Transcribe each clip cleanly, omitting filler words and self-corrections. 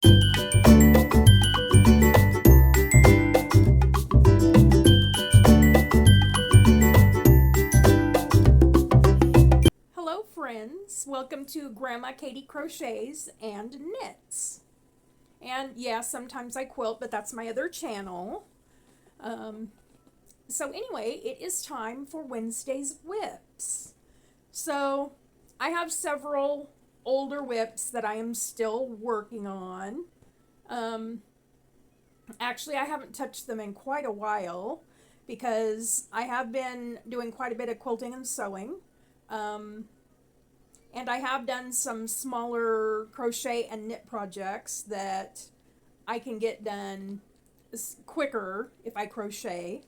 Hello friends, welcome to Grandma Katie Crochets and Knits. And yeah, sometimes I quilt, but that's my other channel. Um, so anyway, it is time for Wednesday's whips. So I have several older whips that I am still working on. Um, Actually, I haven't touched them in quite a while because I have been doing quite a bit of quilting and sewing. Um, and I have done some smaller crochet and knit projects that I can get done quicker if I crochet.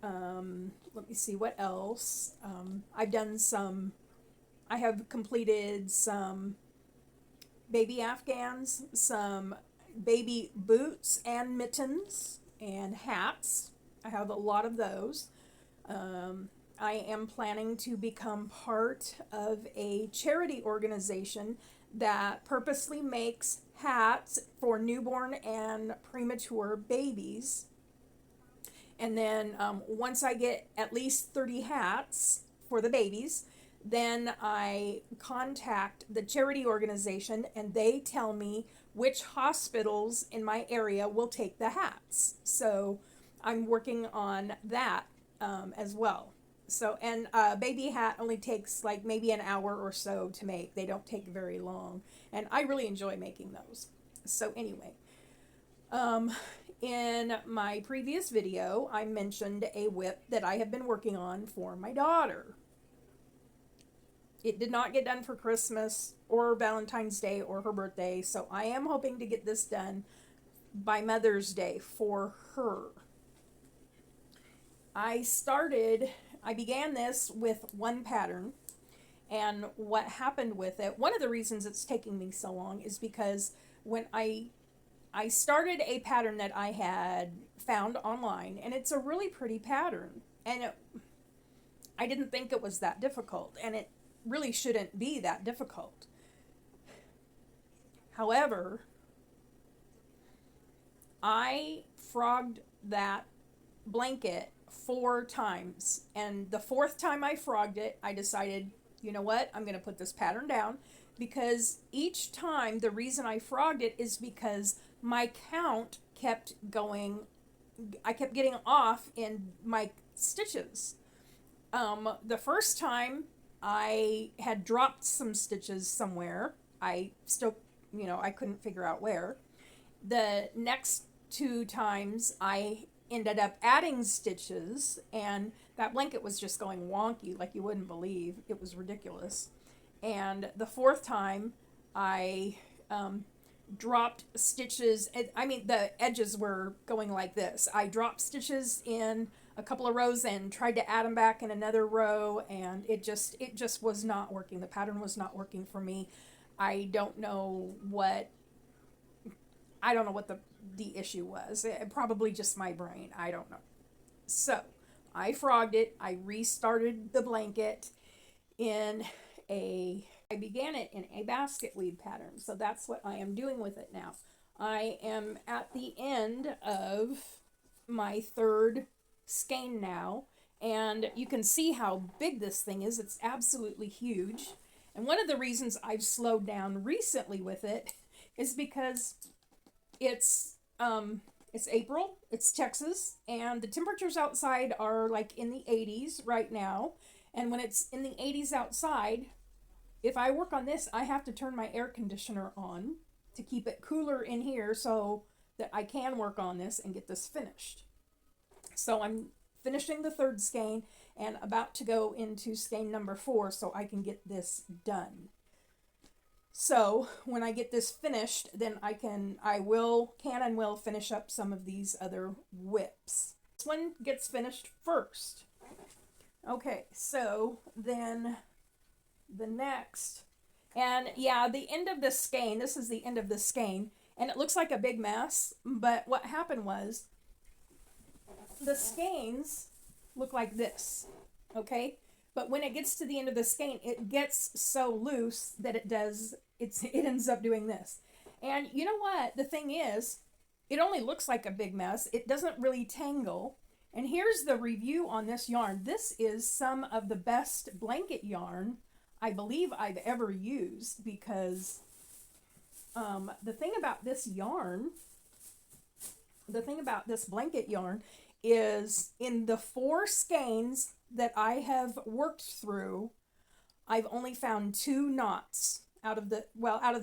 Let me see what else. I have completed some baby afghans, some baby boots and mittens and hats. I have a lot of those. Um, I am planning to become part of a charity organization that purposely makes hats for newborn and premature babies. And then once I get at least 30 hats for the babies, then I contact the charity organization and they tell me which hospitals in my area will take the hats. So I'm working on that as well. So, and a baby hat only takes like maybe an hour or so to make. They don't take very long. And I really enjoy making those. So, anyway, um, in my previous video, I mentioned a whip that I have been working on for my daughter. It did not get done for Christmas or Valentine's Day or her birthday, so I am hoping to get this done by Mother's Day for her. I began this with one pattern, and what happened with it, one of the reasons it's taking me so long is because when I started a pattern that I had found online, and it's a really pretty pattern, and I didn't think it was that difficult, and it really shouldn't be that difficult. However, I frogged that blanket 4 times, and the fourth time I frogged it, I decided, you know what, I'm going to put this pattern down, because each time the reason I frogged it is because my count kept going. I kept getting off in my stitches. The first time I had dropped some stitches somewhere. I still, I couldn't figure out where. The next 2 times I ended up adding stitches, and that blanket was just going wonky like you wouldn't believe. It was ridiculous. And the fourth time I dropped stitches. I mean, the edges were going like this. I dropped stitches in a couple of rows and tried to add them back in another row, and it just was not working. The pattern was not working for me. I don't know what the issue was. Probably just my brain. I don't know. So I frogged it. I restarted the blanket in I began it in a basket weave pattern. So that's what I am doing with it now. I am at the end of my third skein now, and you can see how big this thing is. It's absolutely huge. And one of the reasons I've slowed down recently with it is because it's April, it's Texas, and the temperatures outside are like in the 80s right now. And when it's in the 80s outside, if I work on this, I have to turn my air conditioner on to keep it cooler in here so that I can work on this and get this finished. So I'm finishing the third skein and about to go into skein number 4 so I can get this done. So when I get this finished, then I will finish up some of these other whips. This one gets finished first. Okay, so then the next, and yeah, the end of this skein, this is the end of the skein, and it looks like a big mess, but what happened was the skeins look like this, okay? But when it gets to the end of the skein, it gets so loose that it ends up doing this. And you know what? The thing is, it only looks like a big mess. It doesn't really tangle. And here's the review on this yarn. This is some of the best blanket yarn I believe I've ever used, because the thing about this yarn, the thing about this blanket yarn is, in the 4 skeins that I have worked through, I've only found 2 knots out of the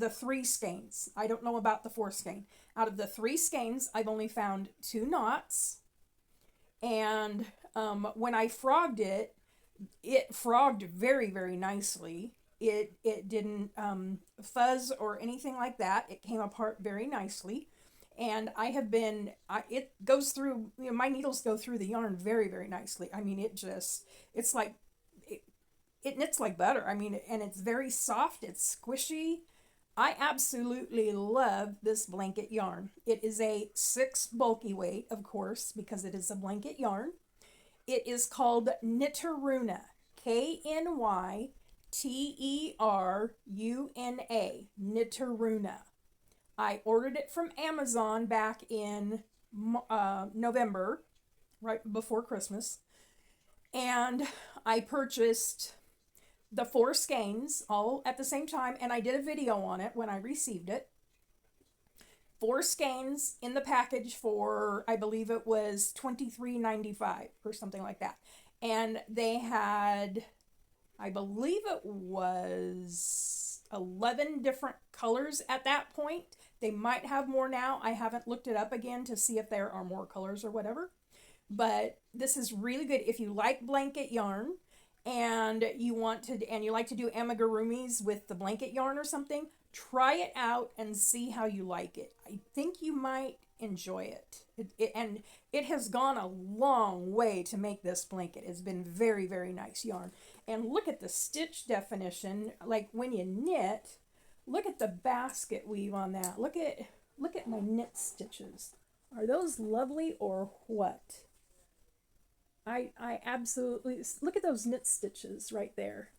3 skeins. I don't know about the 4th skein. Out of the 3 skeins, I've only found 2 knots. And when I frogged it, it frogged very, very nicely. It didn't fuzz or anything like that. It came apart very nicely. And it goes through, my needles go through the yarn very, very nicely. I mean, it's like, it knits like butter. I mean, and it's very soft, it's squishy. I absolutely love this blanket yarn. It is a 6 bulky weight, of course, because it is a blanket yarn. It is called Knitteruna, Knyteruna, Knitteruna. I ordered it from Amazon back in November, right before Christmas. And I purchased the 4 skeins all at the same time, and I did a video on it when I received it. 4 skeins in the package for, I believe it was $23.95 or something like that. And they had, I believe it was 11 different colors at that point. They might have more now. I haven't looked it up again to see if there are more colors or whatever. But this is really good if you like blanket yarn and you like to do amigurumis with the blanket yarn or something. Try it out and see how you like it. I think you might enjoy it. And it has gone a long way to make this blanket. It's been very, very nice yarn. And look at the stitch definition. Like when you knit, look at the basket weave on that. Look at my knit stitches. Are those lovely or what? I absolutely, look at those knit stitches right there.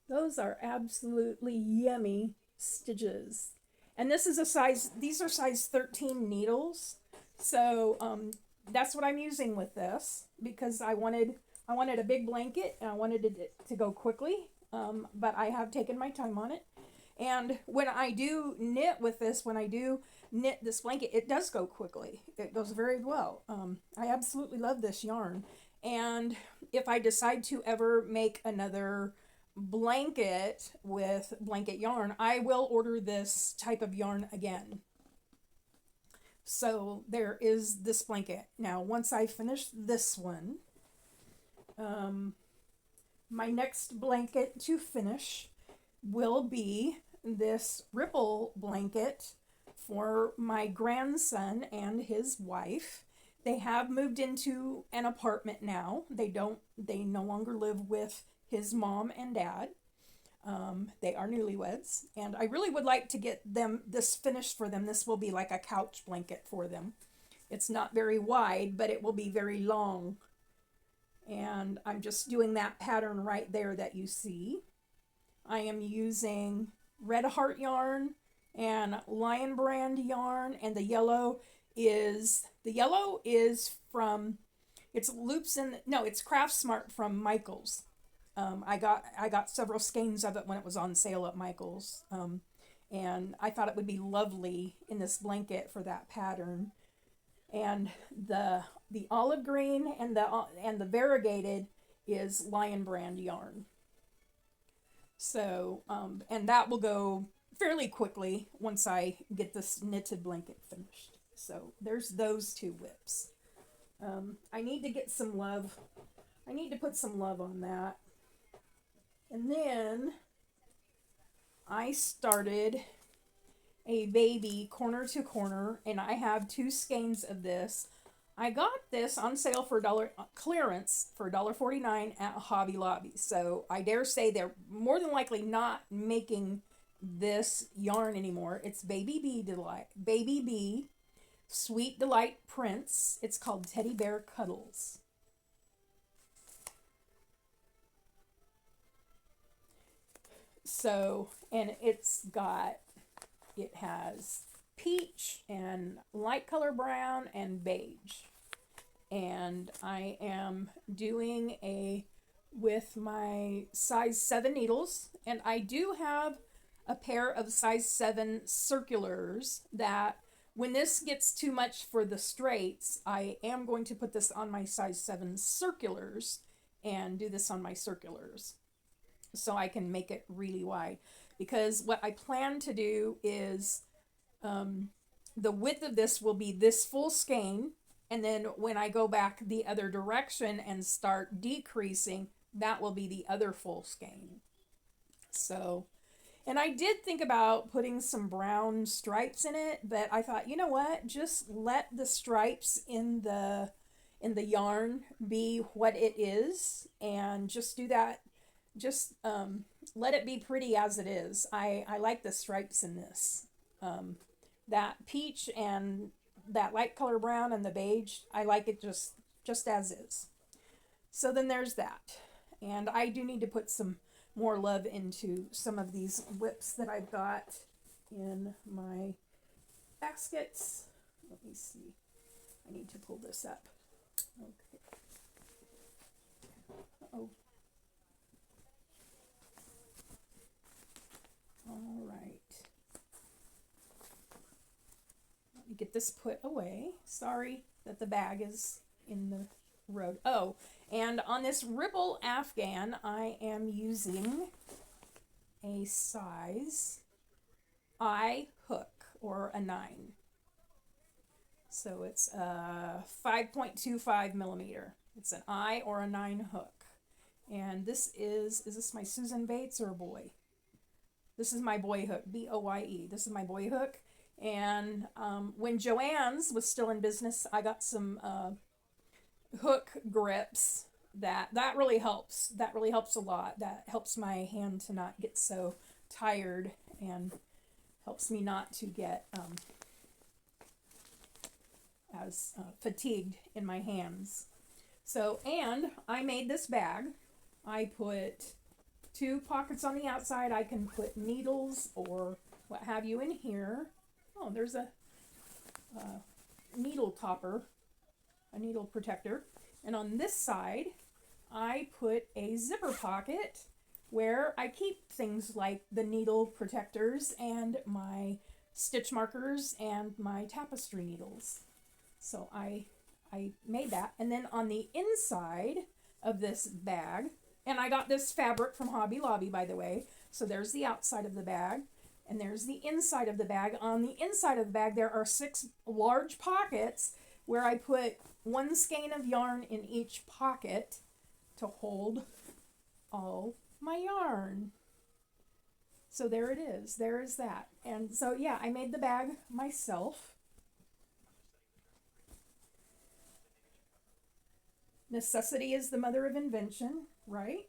Those are absolutely yummy stitches. And these are size 13 needles. So that's what I'm using with this, because I wanted a big blanket and I wanted it to go quickly. But I have taken my time on it. And when I do knit with this, when I do knit this blanket, it does go quickly. It goes very well. I absolutely love this yarn. And if I decide to ever make another blanket with blanket yarn, I will order this type of yarn again. So there is this blanket. Now, once I finish this one, my next blanket to finish will be this ripple blanket for my grandson and his wife. They have moved into an apartment now. They no longer live with his mom and dad. They are newlyweds, and I really would like to get them this finished for them. This will be like a couch blanket for them. It's not very wide, but it will be very long. And I'm just doing that pattern right there that you see. I am using Red Heart yarn and Lion Brand yarn, and the yellow is from, it's Craft Smart from Michaels. I got several skeins of it when it was on sale at Michaels, and I thought it would be lovely in this blanket for that pattern. And the olive green and the variegated is Lion Brand yarn. So and that will go fairly quickly once I get this knitted blanket finished. So there's those 2 whips. I need to get some love. I need to put some love on that. And then I started a baby corner to corner, and I have 2 skeins of this. I got this on sale for clearance for $1.49 at Hobby Lobby. So I dare say they're more than likely not making this yarn anymore. It's Baby Bee Sweet Delight Prince. It's called Teddy Bear Cuddles. So, and it's got it has peach and light color brown and beige. And I am doing a with my size 7 needles, and I do have a pair of size 7 circulars that when this gets too much for the straights, I am going to put this on my size 7 circulars and do this on my circulars so I can make it really wide. Because what I plan to do is the width of this will be this full skein, and then when I go back the other direction and start decreasing, that will be the other full skein. So, and I did think about putting some brown stripes in it, but I thought, you know what? Just let the stripes in the yarn be what it is, and just do that. Just let it be pretty as it is. I like the stripes in this. That peach and that light color brown and the beige, I like it just as is. So then there's that. And I do need to put some more love into some of these whips that I've got in my baskets. Let me see. I need to pull this up. Okay. Oh. All right. Let me get this put away. Sorry that the bag is in the road. Oh, and on this Ripple Afghan, I am using a size I hook, or a 9. So it's a 5.25 millimeter. It's an I or a 9 hook. And this is this my Susan Bates or a boy? This is my boy hook, B-O-Y-E. This is my boy hook. And when Joann's was still in business, I got some hook grips that really helps. That really helps a lot. That helps my hand to not get so tired and helps me not to get as fatigued in my hands. So, and I made this bag. I put 2 pockets on the outside. I can put needles or what have you in here. Oh, there's a needle topper, a needle protector. And on this side, I put a zipper pocket where I keep things like the needle protectors and my stitch markers and my tapestry needles. So I made that. And then on the inside of this bag, and I got this fabric from Hobby Lobby, by the way. So there's the outside of the bag, and there's the inside of the bag. On the inside of the bag, there are 6 large pockets where I put 1 skein of yarn in each pocket to hold all my yarn. So there it is. There is that. And so, yeah, I made the bag myself. Necessity is the mother of invention, right?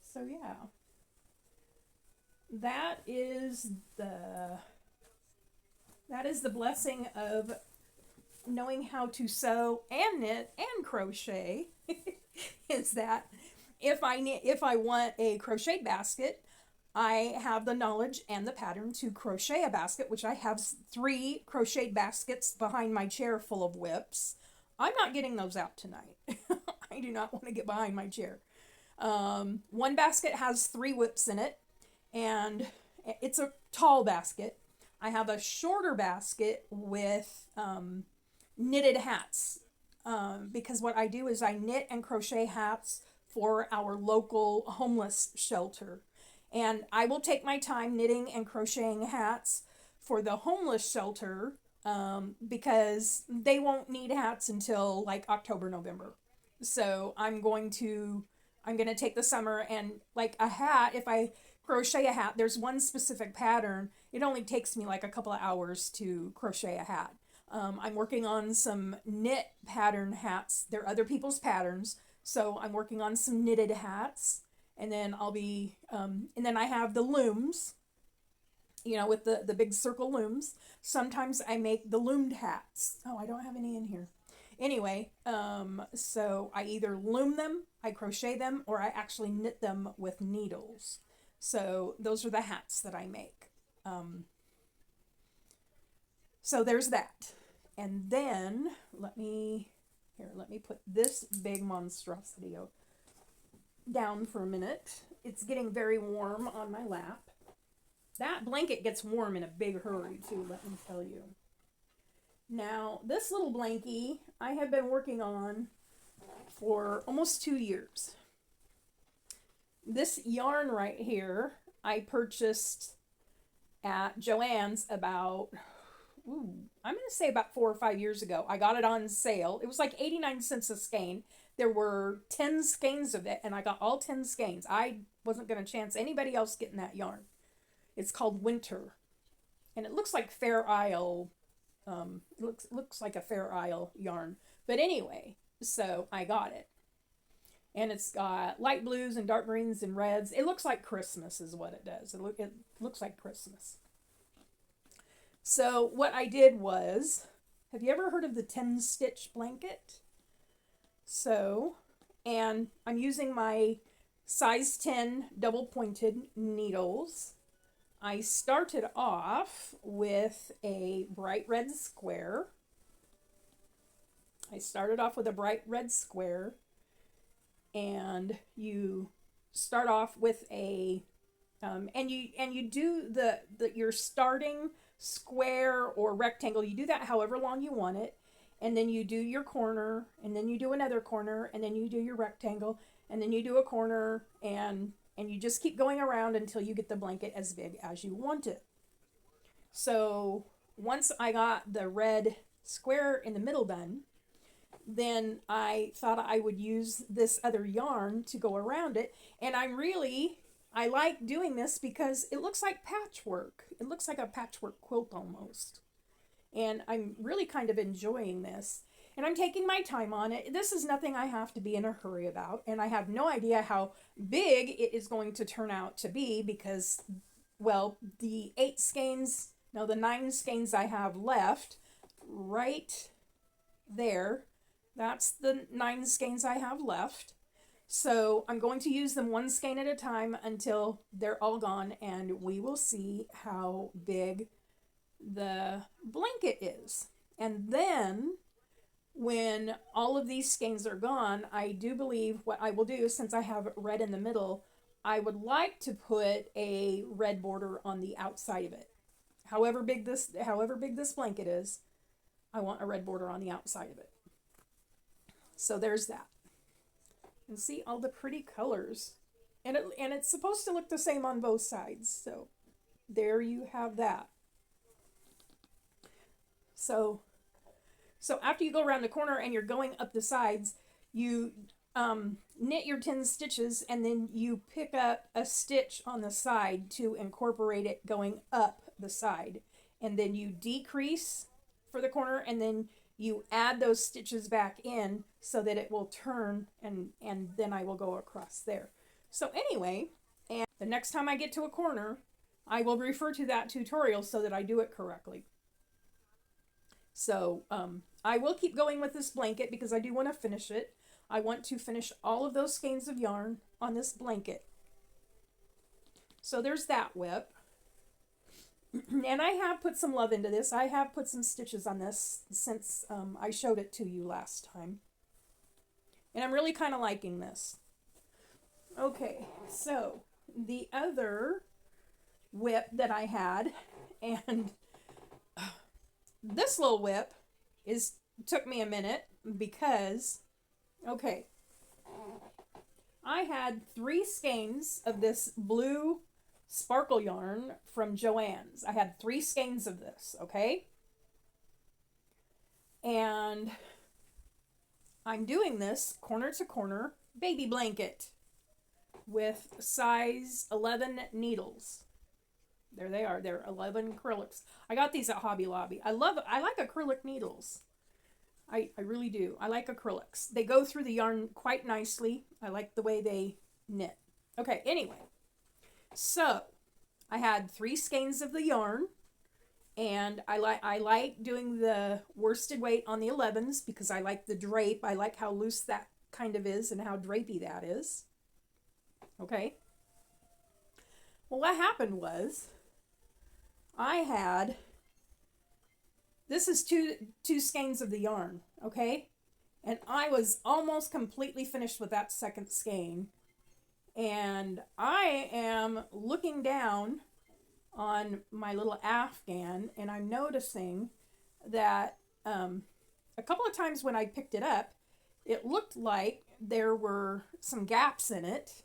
So yeah, that is the blessing of knowing how to sew and knit and crochet. Is that if I want a crochet basket, I have the knowledge and the pattern to crochet a basket, which I have 3 crocheted baskets behind my chair full of whips. I'm not getting those out tonight. I do not want to get behind my chair. One basket has 3 whips in it, and it's a tall basket. I have a shorter basket with knitted hats, because what I do is I knit and crochet hats for our local homeless shelter. And I will take my time knitting and crocheting hats for the homeless shelter, because they won't need hats until like October, November. So I'm going to take the summer, and like a hat, if I crochet a hat, there's one specific pattern. It only takes me like a couple of hours to crochet a hat. I'm working on some knit pattern hats. They're other people's patterns. So I'm working on some knitted hats, and then and then I have the looms, with the big circle looms. Sometimes I make the loomed hats. Oh, I don't have any in here. Anyway, so I either loom them, I crochet them, or I actually knit them with needles. So those are the hats that I make. So there's that. And then let me put this big monstrosity down for a minute. It's getting very warm on my lap. That blanket gets warm in a big hurry too, let me tell you. Now, this little blankie I have been working on for almost 2 years. This yarn right here I purchased at Joann's about, I'm going to say about 4 or 5 years ago. I got it on sale. It was like 89 cents a skein. There were 10 skeins of it, and I got all 10 skeins. I wasn't going to chance anybody else getting that yarn. It's called Winter, and it looks like Fair Isle. Looks like a Fair Isle yarn. But anyway, so I got it. And it's got light blues and dark greens and reds. It looks like Christmas is what it does. It looks like Christmas. So what I did was, have you ever heard of the 10 stitch blanket? So, and I'm using my size 10 double pointed needles. I started off with a bright red square. And you start off with a and you do your starting square or rectangle. You do that however long you want it, and then you do your corner, and then you do another corner, and then you do your rectangle, and then you do a corner, and you just keep going around until you get the blanket as big as you want it. So once I got the red square in the middle done, then I thought I would use this other yarn to go around it. And I like doing this because it looks like patchwork. It looks like a patchwork quilt almost. And I'm really kind of enjoying this. And I'm taking my time on it. This is nothing I have to be in a hurry about. And I have no idea how big it is going to turn out to be because, well, the 9 skeins I have left right there, that's the 9 skeins I have left. So I'm going to use them 1 skein at a time until they're all gone, and we will see how big the blanket is. And then when all of these skeins are gone, I do believe what I will do, since I have red in the middle, I would like to put a red border on the outside of it. However big this blanket is, I want a red border on the outside of it. So there's that. And see all the pretty colors. And it's supposed to look the same on both sides. So there you have that. So after you go around the corner and you're going up the sides, you knit your 10 stitches, and then you pick up a stitch on the side to incorporate it going up the side. And then you decrease for the corner, and then you add those stitches back in so that it will turn, and then I will go across there. So anyway, and the next time I get to a corner, I will refer to that tutorial so that I do it correctly. So I will keep going with this blanket because I do want to finish it. I want to finish all of those skeins of yarn on this blanket. So there's that whip. And I have put some love into this. I have put some stitches on this since I showed it to you last time. And I'm really kind of liking this. Okay, so the other whip that I had, and this little whip took me a minute because, okay, I had 3 skeins of this blue sparkle yarn from Joann's. I had 3 skeins of this, okay? And I'm doing this corner to corner baby blanket with size 11 needles. There they are. They're 11 acrylics. I got these at Hobby Lobby. I like acrylic needles. I really do. I like acrylics. They go through the yarn quite nicely. I like the way they knit. Okay, anyway. So, I had 3 skeins of the yarn, and I like doing the worsted weight on the 11s because I like the drape. I like how loose that kind of is and how drapey that is. Okay. Well, what happened was I had This is two skeins of the yarn, okay? And I was almost completely finished with that second skein. And I am looking down on my little afghan, and I'm noticing that a couple of times when I picked it up, it looked like there were some gaps in it.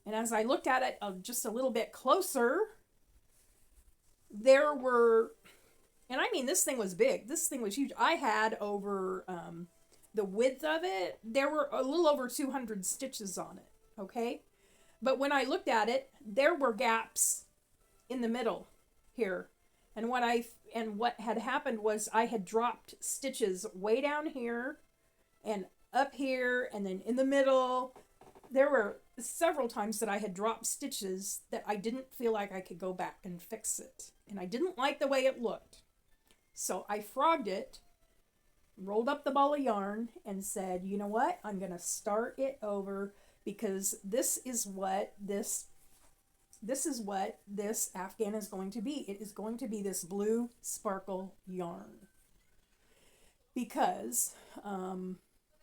And as I looked at it just a little bit closer, there were, and I mean, this thing was big. This thing was huge. I had over the width of it, there were a little over 200 stitches on it, okay? But when I looked at it, there were gaps in the middle here. And what had happened was I had dropped stitches way down here and up here and then in the middle. There were several times that I had dropped stitches that I didn't feel like I could go back and fix it. And I didn't like the way it looked. So I frogged it, rolled up the ball of yarn, and said, you know what? I'm going to start it over, because this is what this afghan is going to be. It is going to be this blue sparkle yarn. Because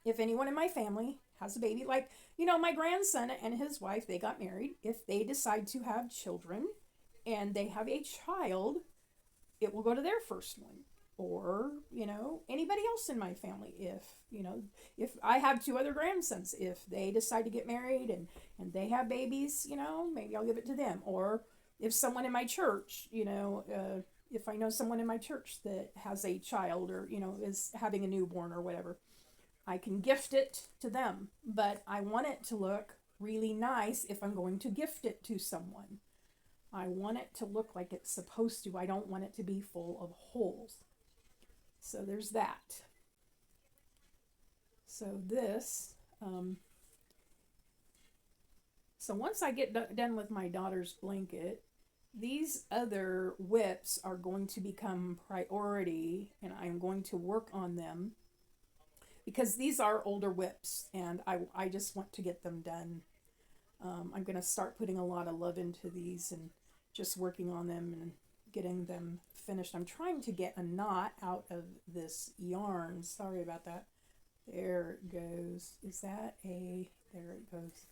if anyone in my family has a baby, like, you know, my grandson and his wife, they got married. If they decide to have children and they have a child, it will go to their first one. Or, you know, anybody else in my family. If I have two other grandsons, if they decide to get married and they have babies, you know, maybe I'll give it to them. Or if someone in my church, you know, if I know someone in my church that has a child, or, you know, is having a newborn or whatever, I can gift it to them. But I want it to look really nice if I'm going to gift it to someone. I want it to look like it's supposed to. I don't want it to be full of holes. So there's that. So this, so once I get done with my daughter's blanket, these other whips are going to become priority, and I'm going to work on them, because these are older whips and I just want to get them done. I'm going to start putting a lot of love into these and just working on them and getting them finished. I'm trying to get a knot out of this yarn. Sorry about that. There it goes. Is that a... There it goes.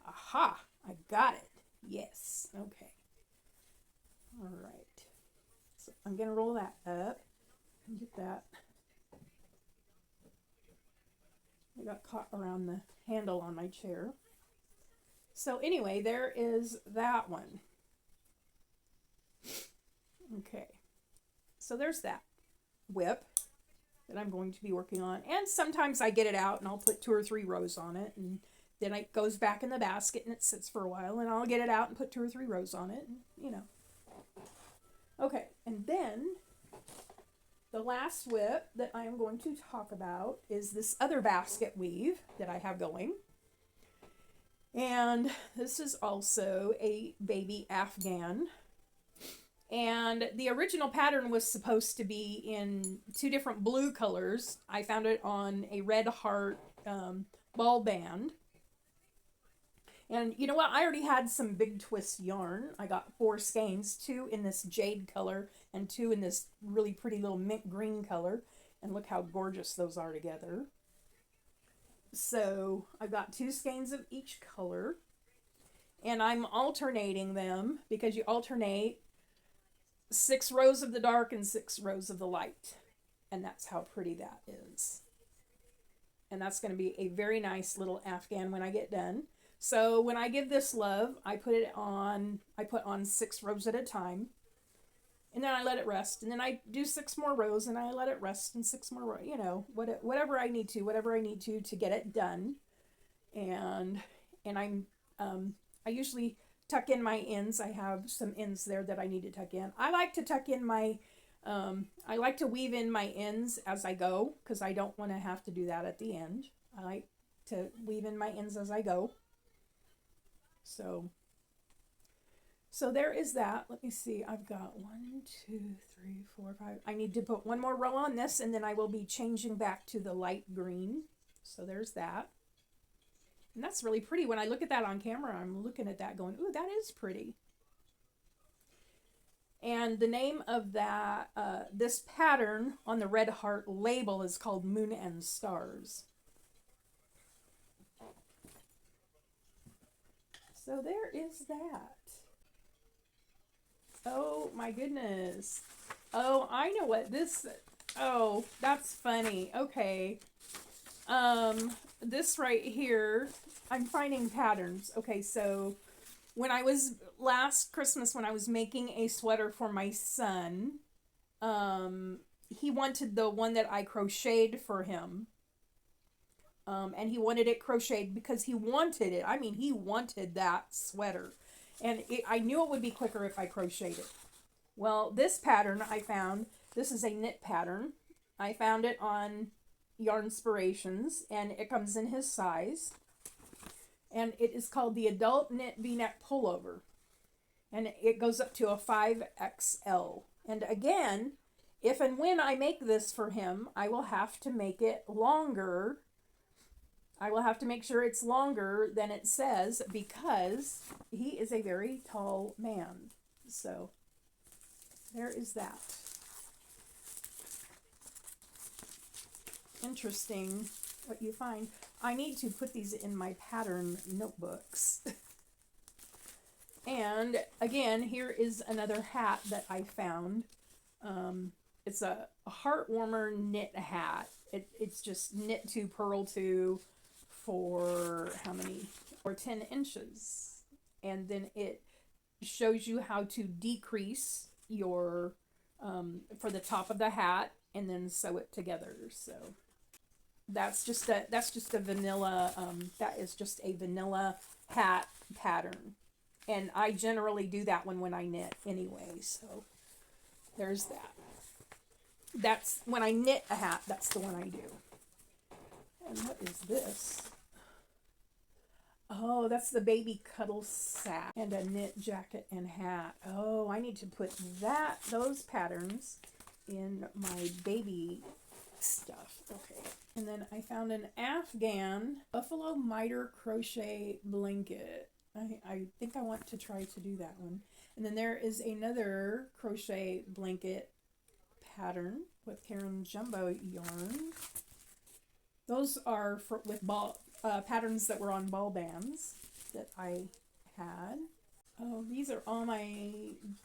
Aha! I got it. Yes. Okay. All right. So I'm going to roll that up and get that. I got caught around the handle on my chair. So anyway, there is that one. Okay. So there's that whip that I'm going to be working on. And sometimes I get it out and I'll put 2 or 3 rows on it, and then it goes back in the basket and it sits for a while, and I'll get it out and put 2 or 3 rows on it, and, you know. Okay, and then the last whip that I am going to talk about is this other basket weave that I have going. And this is also a baby afghan. And the original pattern was supposed to be in 2 different blue colors. I found it on a red heart ball band. And you know what? I already had some big twist yarn. I got 4 skeins, 2 in this jade color and 2 in this really pretty little mint green color. And look how gorgeous those are together. So I've got 2 skeins of each color. And I'm alternating them, because you alternate 6 rows of the dark and 6 rows of the light. And that's how pretty that is. And that's going to be a very nice little afghan when I get done. So when I give this love, I put on 6 rows at a time. And then I let it rest. And then I do 6 more rows and I let it rest, and 6 more rows, you know, whatever I need to get it done. And I usually tuck in my ends. I have some ends there that I need to tuck in. I like to tuck in my, I like to weave in my ends as I go, because I don't want to have to do that at the end. I like to weave in my ends as I go. So there is that. Let me see. I've got 1, 2, 3, 4, 5. I need to put 1 more row on this, and then I will be changing back to the light green. So there's that. And that's really pretty. When I look at that on camera, I'm looking at that going, ooh, that is pretty. And the name of that, this pattern on the red heart label is called Moon and Stars. So there is that. Oh my goodness. Oh, I know what this, oh, that's funny. Okay. This right here, I'm finding patterns. Okay, so when I was, last Christmas, when I was making a sweater for my son, he wanted the one that I crocheted for him. And he wanted it crocheted because he wanted it. I mean, he wanted that sweater. And I knew it would be quicker if I crocheted it. Well, this pattern I found, this is a knit pattern. I found it on Yarnspirations, and it comes in his size. And it is called the Adult Knit V-Neck Pullover. And it goes up to a 5XL. And again, if and when I make this for him, I will have to make it longer. I will have to make sure it's longer than it says because he is a very tall man. So there is that. Interesting what you find. I need to put these in my pattern notebooks. And again, here is another hat that I found. It's a heart warmer knit hat. It's just knit to, purl to for how many? Or 10 inches. And then it shows you how to decrease your, for the top of the hat and then sew it together. So that's just a vanilla, that is just a vanilla hat pattern. And I generally do that one when I knit anyway, so there's that. That's when I knit a hat, that's the one I do. And what is this? Oh, that's the baby cuddle sack and a knit jacket and hat. Oh, I need to put those patterns in my baby stuff. Okay. And then I found an Afghan buffalo miter crochet blanket. I think I want to try to do that one. And then there is another crochet blanket pattern with Karen Jumbo yarn. Those are with patterns that were on ball bands that I had. Oh, these are all my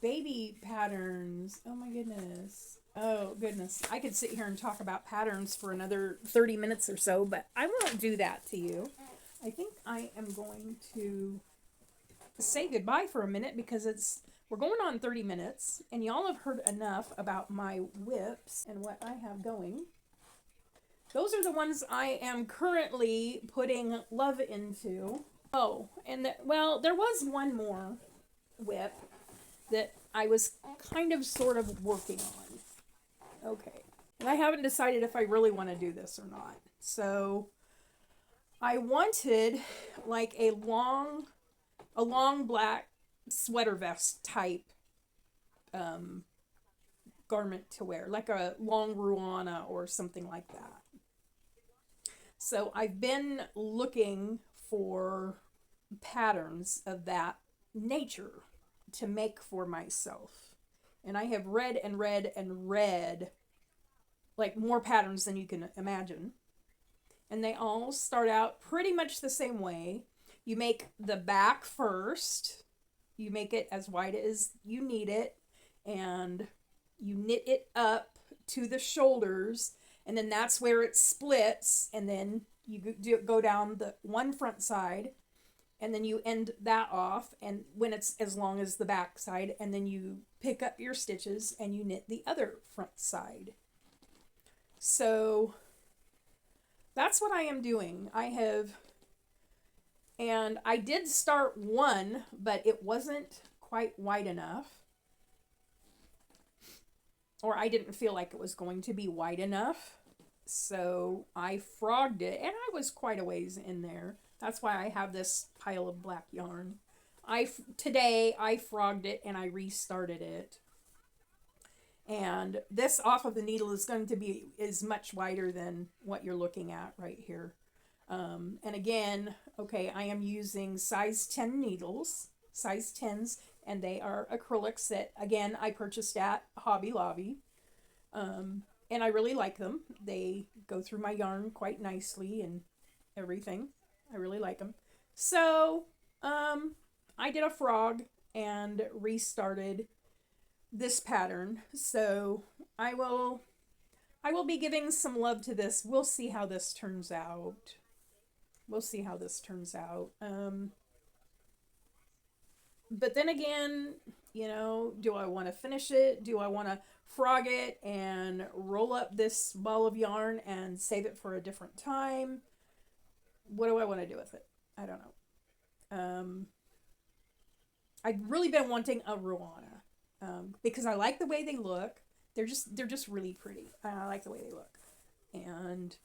baby patterns. Oh my goodness. Oh goodness. I could sit here and talk about patterns for another 30 minutes or so, but I won't do that to you. I think I am going to say goodbye for a minute because we're going on 30 minutes and y'all have heard enough about my whips and what I have going. Those are the ones I am currently putting love into. Oh, and well, there was one more whip that I was kind of sort of working on. Okay. And I haven't decided if I really want to do this or not. So I wanted like a long black sweater vest type garment to wear, like a long ruana or something like that. So I've been looking for patterns of that nature to make for myself. And I have read and read and read like more patterns than you can imagine. And they all start out pretty much the same way. You make the back first. You make it as wide as you need it. And you knit it up to the shoulders. And then that's where it splits. And then you go down the one front side. And then you end that off. And when it's as long as the back side. And then you pick up your stitches and you knit the other front side. So that's what I am doing. And I did start one, but it wasn't quite wide enough. Or I didn't feel like it was going to be wide enough. So I frogged it, and I was quite a ways in there. That's why I have this pile of black yarn. Today I frogged it and I restarted it. And this off of the needle is much wider than what you're looking at right here. And again, okay, I am using size 10 needles, size 10s, and they are acrylics that, again, I purchased at Hobby Lobby. And I really like them. They go through my yarn quite nicely and everything. I really like them. So, I did a frog and restarted this pattern. So, I will be giving some love to this. We'll see how this turns out. We'll see how this turns out. But then again, you know, do I want to finish it? Do I want to frog it and roll up this ball of yarn and save it for a different time? What do I want to do with it? I don't know. I've really been wanting a Ruana because I like the way they look. They're just really pretty. I like the way they look, and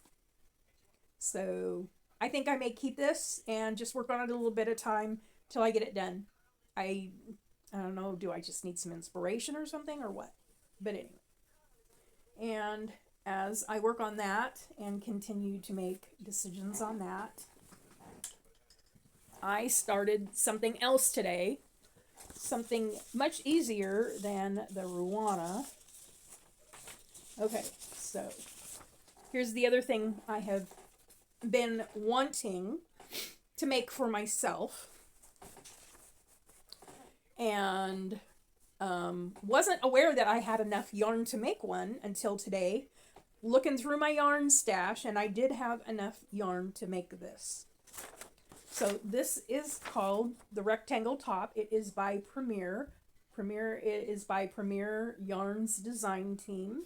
so I think I may keep this and just work on it a little bit at a time till I get it done. I don't know. Do I just need some inspiration or something or what? But anyway, and as I work on that and continue to make decisions on that, I started something else today. Something much easier than the Ruana. Okay, so here's the other thing I have been wanting to make for myself. And wasn't aware that I had enough yarn to make one until today. Looking through my yarn stash, and I did have enough yarn to make this. So this is called the Rectangle Top. It is by Premier. It is by Premier Yarns Design Team.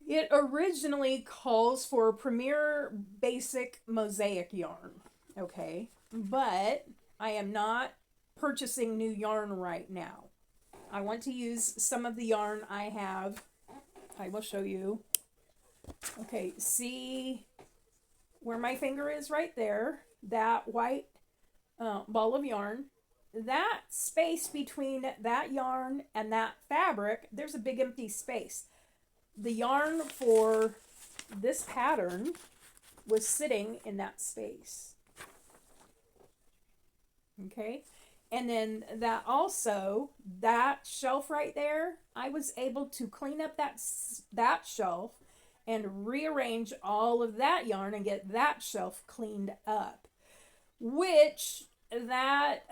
It originally calls for Premier Basic Mosaic Yarn, okay? But I am not purchasing new yarn right now. I want to use some of the yarn I have. I will show you. Okay, see where my finger is right there? That white ball of yarn. That space between that yarn and that fabric, there's a big empty space. The yarn for this pattern was sitting in that space. Okay, and then that also, that shelf right there, I was able to clean up that shelf and rearrange all of that yarn and get that shelf cleaned up, which that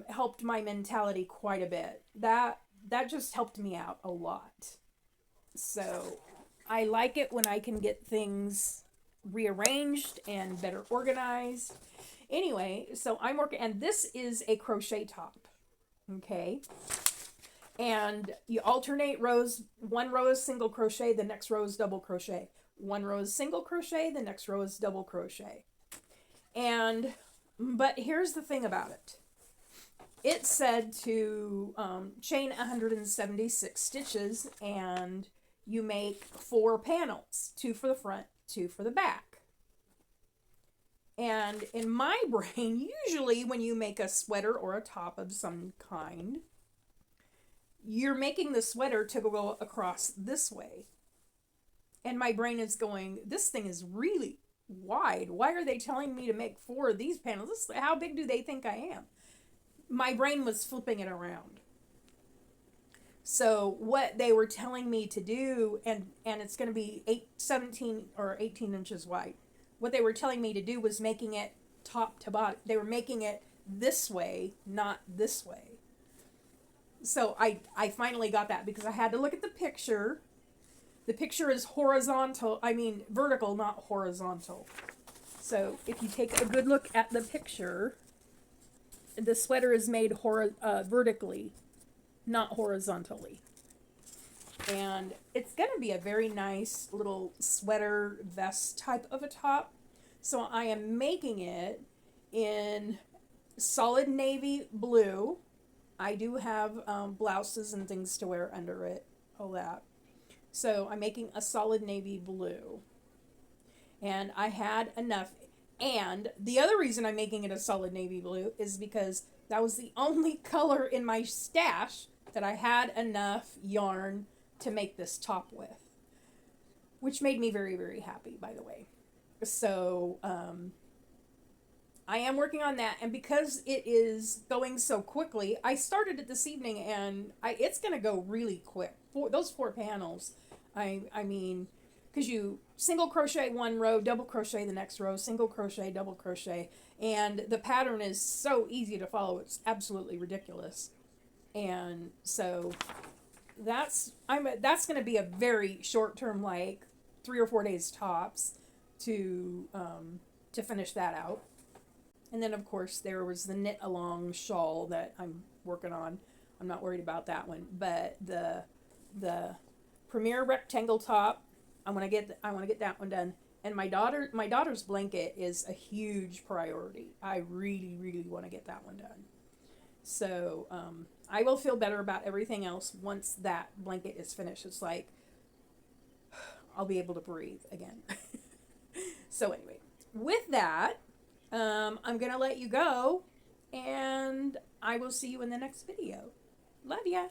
helped my mentality quite a bit. That just helped me out a lot. So I like it when I can get things rearranged and better organized. Anyway, so I'm working, and this is a crochet top, okay? And you alternate rows. One row is single crochet, the next row is double crochet. One row is single crochet, the next row is double crochet. But here's the thing about it. It said to chain 176 stitches, and you make 4 panels, 2 for the front, 2 for the back. And in my brain, usually when you make a sweater or a top of some kind, you're making the sweater to go across this way. And my brain is going, this thing is really wide. Why are they telling me to make 4 of these panels? How big do they think I am? My brain was flipping it around. So what they were telling me to do, and it's going to be 17 or 18 inches wide. What they were telling me to do was making it top to bottom. They were making it this way, not this way. So I finally got that because I had to look at the picture. The picture is vertical, not horizontal. So if you take a good look at the picture, the sweater is made vertically, not horizontally. And it's going to be a very nice little sweater vest type of a top. So I am making it in solid navy blue. I do have blouses and things to wear under it, all that. So I'm making a solid navy blue. And I had enough. And the other reason I'm making it a solid navy blue is because that was the only color in my stash that I had enough yarn to make this top with, which made me very, very happy, by the way. So I am working on that, and because it is going so quickly, I started it this evening, and it's going to go really quick. Those 4 panels, I mean, because you single crochet one row, double crochet the next row, single crochet, double crochet, and the pattern is so easy to follow. It's absolutely ridiculous, and so that's going to be a very short term, like 3 or 4 days tops, to finish that out. And then, of course, there was the knit along shawl that I'm working on. I'm not worried about that one, but the Premier rectangle top, I want to get that one done. And my daughter's blanket is a huge priority. I really, really want to get that one done. So I will feel better about everything else once that blanket is finished. It's like I'll be able to breathe again. So anyway, with that, I'm going to let you go, and I will see you in the next video. Love ya.